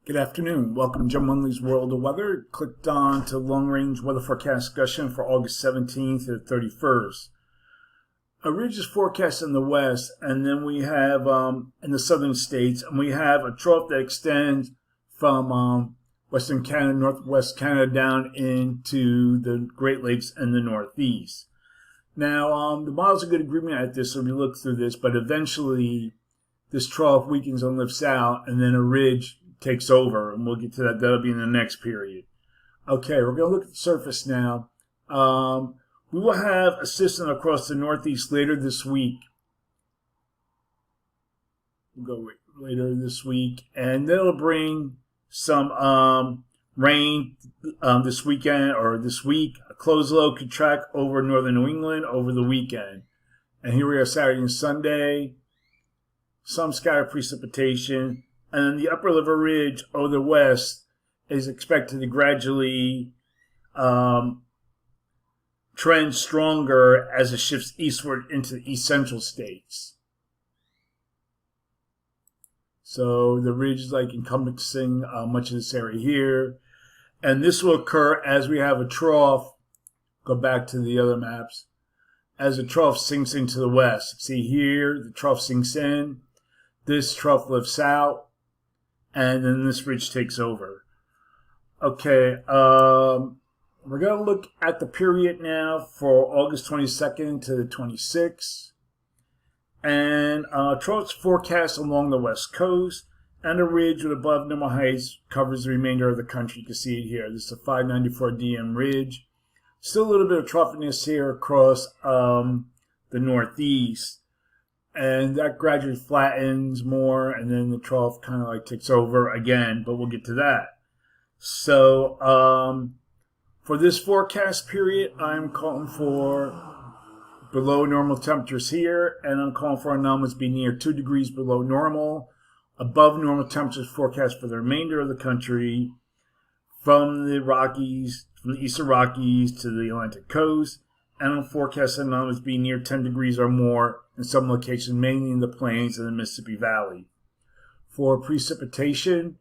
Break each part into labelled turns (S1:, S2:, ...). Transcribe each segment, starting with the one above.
S1: Good afternoon. Welcome to Jim Munley's World of Weather. Clicked on to long-range weather forecast discussion for August 17th to 31st. A ridge is forecast in the west, and then we have in the southern states, and we have a trough that extends from western Canada, northwest Canada, down into the Great Lakes and the northeast. Now, the models are good agreement at this, so we look through this, but eventually this trough weakens and lifts out, and then a ridge takes over, and we'll get to that. That'll be in the next period. Okay, we're going to look at the surface now. We will have a system across the northeast later this week. We'll go later this week, and that'll bring some rain this weekend or this week. A closed low could track over northern New England over the weekend. And here we are Saturday and Sunday. Some scattered precipitation. And then the upper river ridge over the west is expected to gradually trend stronger as it shifts eastward into the east central states. So the ridge is like encompassing much of this area here. And this will occur as we have a trough. Go back to the other maps. As the trough sinks into the west. See here, the trough sinks in. This trough lifts out. And then this ridge takes over. Okay, we're going to look at the period now for August 22nd to the 26th. And troughs forecast along the west coast. And a ridge with above normal heights covers the remainder of the country. You can see it here. This is a 594 DM ridge. Still a little bit of troughiness here across the northeast. And that gradually flattens more, and then the trough kind of like takes over again, but we'll get to that. So for this forecast period, I'm calling for below normal temperatures here, and I'm calling for anomalies be near 2 degrees below normal. Above normal temperatures forecast for the remainder of the country from the Rockies, from the eastern Rockies to the Atlantic coast. And I'm forecasting anomalies be near 10 degrees or more in some locations, mainly in the plains and the Mississippi Valley. For precipitation,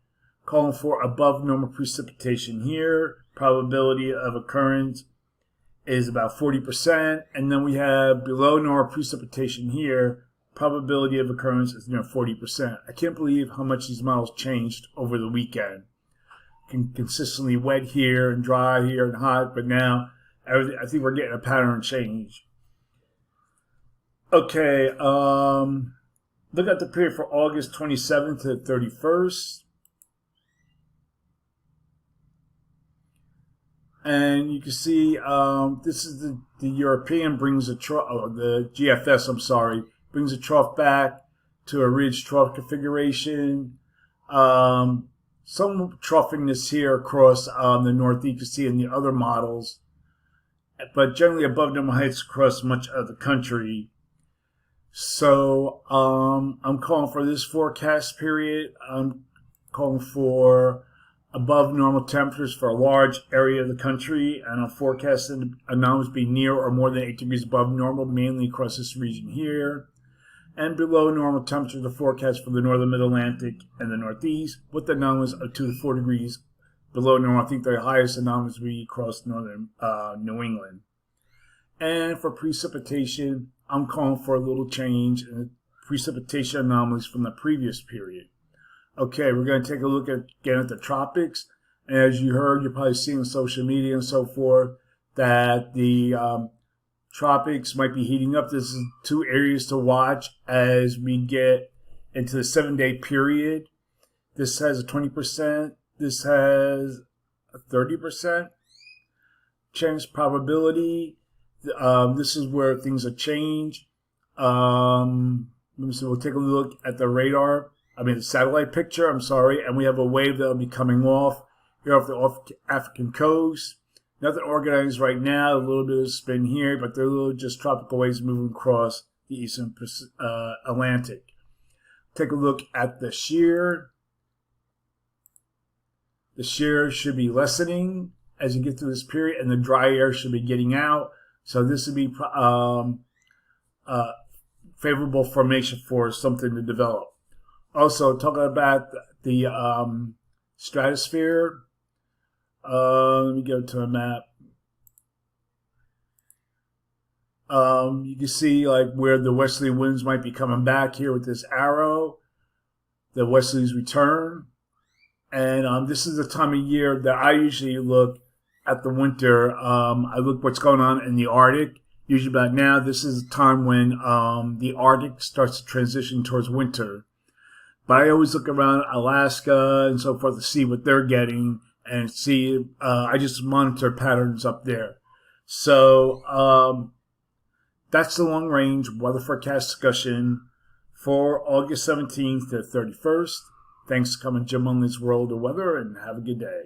S1: calling for above normal precipitation here. Probability of occurrence is about 40%. And then we have below normal precipitation here. Probability of occurrence is near 40%. I can't believe how much these models changed over the weekend. Consistently wet here and dry here and hot, but now I think we're getting a pattern change. Okay, look at the period for August 27th to 31st. And you can see this is the European brings a trough, the GFS, I'm sorry, brings a trough back to a ridge trough configuration. Some troughiness here across the northeast, you can see in the other models. But generally above normal heights across much of the country. So I'm calling for this forecast period. I'm calling for above normal temperatures for a large area of the country, and I'm forecasting anomalies be near or more than 8 degrees above normal, mainly across this region here. And below normal temperatures are forecast for the northern mid-Atlantic and the northeast, with anomalies of 2 to 4 degrees below normal. I think the highest anomalies will be across northern New England. And for precipitation, I'm calling for a little change in precipitation anomalies from the previous period. Okay, we're going to take a look again at the tropics. And as you heard, you're probably seeing on social media and so forth that the tropics might be heating up. This is 2 areas to watch as we get into the 7-day period. This has a 20%. This has a 30% chance probability. This is where things have changed. Let me see. We'll take a look at the radar. The satellite picture. I'm sorry, and we have a wave that will be coming off here off the African coast. Nothing organized right now. A little bit of spin here, but they're little just tropical waves moving across the eastern Atlantic. Take a look at the shear. The shear should be lessening as you get through this period, and the dry air should be getting out. So this would be favorable formation for something to develop. Also, talking about the stratosphere. Let me go to a map. You can see like where the westerly winds might be coming back here with this arrow. The westerlies return. And this is the time of year that I usually look at the winter. I look what's going on in the Arctic. Usually about now, this is the time when the Arctic starts to transition towards winter. But I always look around Alaska and so forth to see what they're getting and see. I just monitor patterns up there. So that's the long range weather forecast discussion for August 17th to 31st. Thanks for coming to Jim Munley's World of Weather, and have a good day.